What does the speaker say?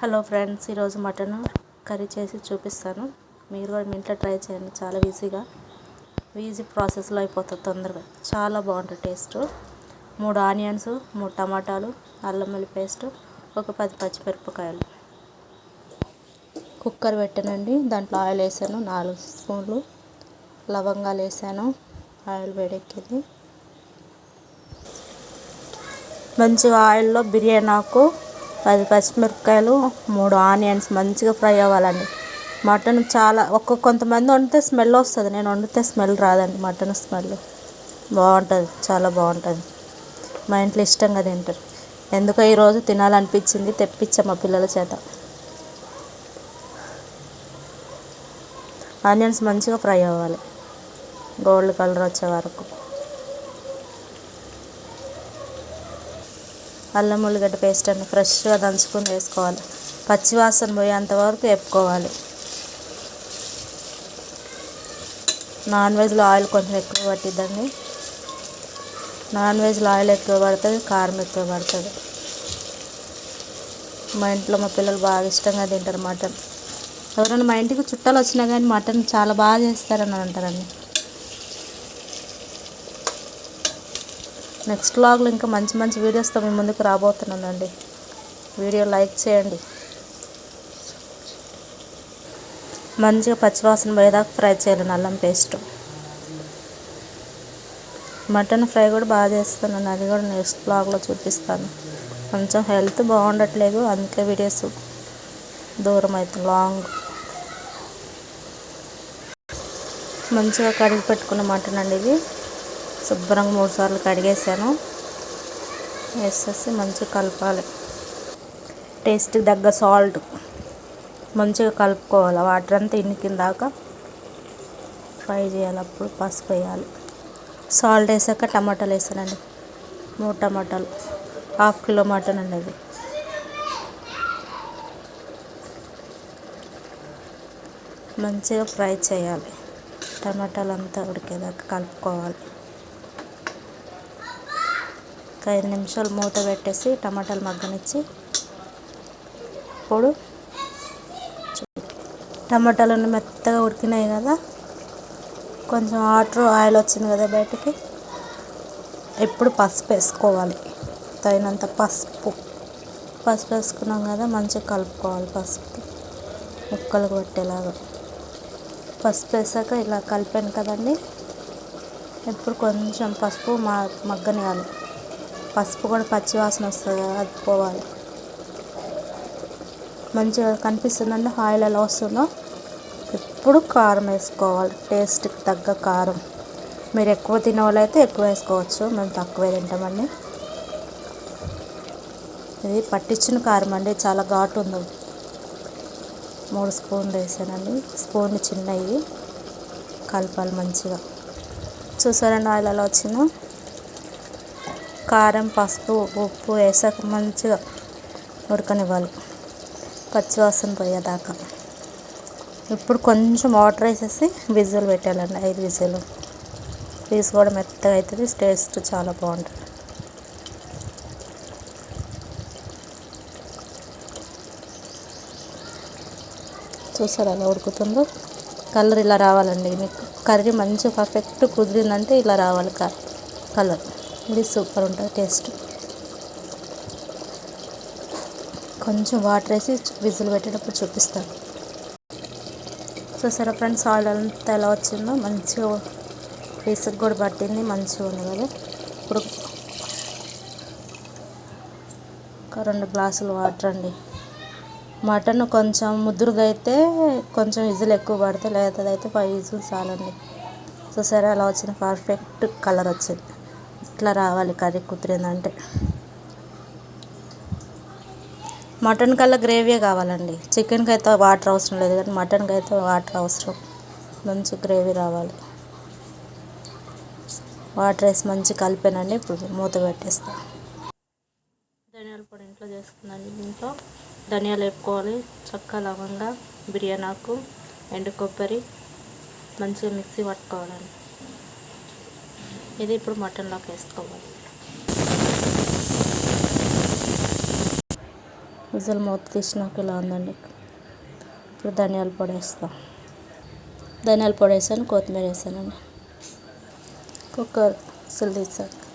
Hello friends, ఈరోజు mutton curry చేసి చూపిస్తాను. మీరు కూడా మీ ఇంట్లో ట్రై చేయండి. చాలా ఈజీ ప్రాసెస్లో అయిపోతుంది. తొందరగా చాలా బాగుంటుంది టేస్ట్. 3 ఆనియన్స్, 3 టమాటాలు, అల్లం వెల్లుల్లి పేస్ట్, ఒక 10 పచ్చిమిరపకాయలు. కుక్కర్ పెట్టానండి. దాంట్లో ఆయిల్ వేసాను, 4 స్పూన్లు లవంగాలు వేసాను. ఆయిల్ వేడెక్కింది. మంచిగా ఆయిల్లో బిర్యానీ ఆకు, 10 పచ్చిమిరపకాయలు, 3 ఆనియన్స్ మంచిగా ఫ్రై అవ్వాలండి. మటన్ చాలా కొంతమంది వండితే స్మెల్ వస్తుంది. నేను వండితే స్మెల్ రాదండి. మటన్ స్మెల్ బాగుంటుంది, చాలా బాగుంటుంది. మా ఇంట్లో ఇష్టంగా తింటారు. ఎందుకో ఈరోజు తినాలనిపించింది, తెప్పించా మా పిల్లల చేత. ఆనియన్స్ మంచిగా ఫ్రై అవ్వాలి, గోల్డ్ కలర్ వచ్చే వరకు. అల్లం ఉల్లిగడ్డ పేస్ట్ అన్ని ఫ్రెష్గా దంచుకొని వేసుకోవాలి. పచ్చివాసన పోయేంత వరకు వేపుకోవాలి. నాన్ వెజ్లో ఆయిల్ కొంచెం ఎక్కువ పట్టిద్దండి. నాన్ వెజ్లో ఆయిల్ ఎక్కువ పడుతుంది, కారం ఎక్కువ పడుతుంది. మా ఇంట్లో మా పిల్లలు బాగా ఇష్టంగా తింటారు మటన్. ఎవరైనా మా ఇంటికి చుట్టాలు వచ్చినా కానీ మటన్ చాలా బాగా చేస్తారని అంటారండి. నెక్స్ట్ వ్లాగ్లో ఇంకా మంచి మంచి వీడియోస్తో మీ ముందుకు రాబోతున్నానండి. వీడియో లైక్ చేయండి. మంచిగా పచ్చివాసన పోయేదాకా ఫ్రై చేయాలి. అల్లం పేస్ట్. మటన్ ఫ్రై కూడా బాగా చేస్తానండి, అది కూడా నెక్స్ట్ వ్లాగ్లో చూపిస్తాను. కొంచెం హెల్త్ బాగుండట్లేదు, అందుకే వీడియోస్ దూరం అవుతుంది, లాంగ్. మంచిగా కడిగి పెట్టుకున్న మటన్ అండి ఇది. శుభ్రంగా 3 సార్లు కడిగేసాను. వేసేసి మంచిగా కలపాలి. టేస్ట్కి తగ్గ సాల్ట్ మంచిగా కలుపుకోవాలి. వాటర్ అంతా ఇనికిందాక ఫ్రై చేయాలి. అప్పుడు పసుపు వేయాలి. సాల్ట్ వేసాక టమాటాలు వేసానండి. 3 టమాటాలు, 1/2 కిలో మటన్ అండి అది. మంచిగా ఫ్రై చేయాలి. టమాటాలు అంతా ఉడికేదాకా కలుపుకోవాలి. 5 నిమిషాలు మూత పెట్టేసి టమాటాలు మగ్గనిచ్చి, ఇప్పుడు టమాటాలన్నీ మెత్తగా ఉడికినాయి కదా, కొంచెం ఆయిల్ వచ్చింది కదా బయటికి. ఇప్పుడు పసుపు వేసుకోవాలి. తగినంత పసుపు వేసుకున్నాం కదా, మంచిగా కలుపుకోవాలి. పసుపు ముక్కలు కొట్టేలాగా పసుపు వేసాక ఇలా కలిపాను కదండి. ఇప్పుడు కొంచెం పసుపు మగ్గనియాలి. పసుపు కూడా పచ్చి వాసన వస్తుంది కదా, అది పోవాలి. మంచిగా కనిపిస్తుందండి ఆయిల్ ఎలా వస్తుందో. ఇప్పుడు కారం వేసుకోవాలి. టేస్ట్కి తగ్గ కారం. మీరు ఎక్కువ తినే వాళ్ళు అయితే ఎక్కువ వేసుకోవచ్చు, మేము తక్కువే తింటామండి. ఇది పట్టించిన కారం అండి, చాలా ఘాటు ఉంది. 3 స్పూన్లు వేసానండి. స్పూన్ చిన్నవి. కలపాలి మంచిగా. చూసారండి ఆయిల్ ఎలా వచ్చిందో. కారం, పసుపు, ఉప్పు వేసాక మంచిగా ఉడకనివ్వాలి, పచ్చివాసన పోయేదాకా. ఇప్పుడు కొంచెం వాటర్ వేసేసి విజిల్ పెట్టాలండి. 5 విజిల్. పీస్ కూడా మెత్తగా అవుతుంది, టేస్ట్ చాలా బాగుంటుంది. చూసారా అలా ఉడుకుతుందో. కలర్ ఇలా రావాలండి. మీకు కర్రీ మంచిగా పర్ఫెక్ట్ కుదిరిందంటే ఇలా రావాలి కలర్. ఇది సూపర్ ఉంటుంది టేస్ట్. కొంచెం వాటర్ వేసి విజిల్ పెట్టేటప్పుడు చూపిస్తాను. చూసారా ఫ్రెండ్స్ ఆయిల్ అంతా ఎలా వచ్చిందో. మంచిగా పీసుకి కూడా పట్టింది, మంచిగా ఉంది కదా. ఇప్పుడు ఒక 2 గ్లాసులు వాటర్ అండి. మటన్ కొంచెం ముదురుగా అయితే కొంచెం విజిల్ ఎక్కువ పడితే, లేదైతే 5 విజిల్ చాలండి. చూసారా అలా వచ్చింది, పర్ఫెక్ట్ కలర్ వచ్చింది. ఇట్లా రావాలి కర్రీ కుదిరిందంటే. మటన్ కల్లా గ్రేవీ కావాలండి. చికెన్కి అయితే వాటర్ అవసరం లేదు, కానీ మటన్కి అయితే వాటర్ అవసరం. మంచి గ్రేవీ రావాలి. వాటర్ వేసి మంచి కలిపానండి. ఇప్పుడు మూత పెట్టేస్తాను. ధనియాల పొడి ఇంట్లో చేసుకున్నాను. ఇంట్లో ధనియాలు వేపుకోవాలి. చెక్క, లవంగా, బిర్యానీ ఆకు, ఎండు కొబ్బరి మంచిగా మిక్సీ పట్టుకోవాలండి. ఇది ఇప్పుడు మటన్లోకి వేసుకోవాలి. విజిల్ మూత తీసినాక ఇలా ఉందండి. ఇప్పుడు ధనియాల పొడి వేస్తాం. ధనియాల పొడి వేసాను, కొత్తిమీర వేసానండి. కుక్కర్ విజిల్ తీసాను.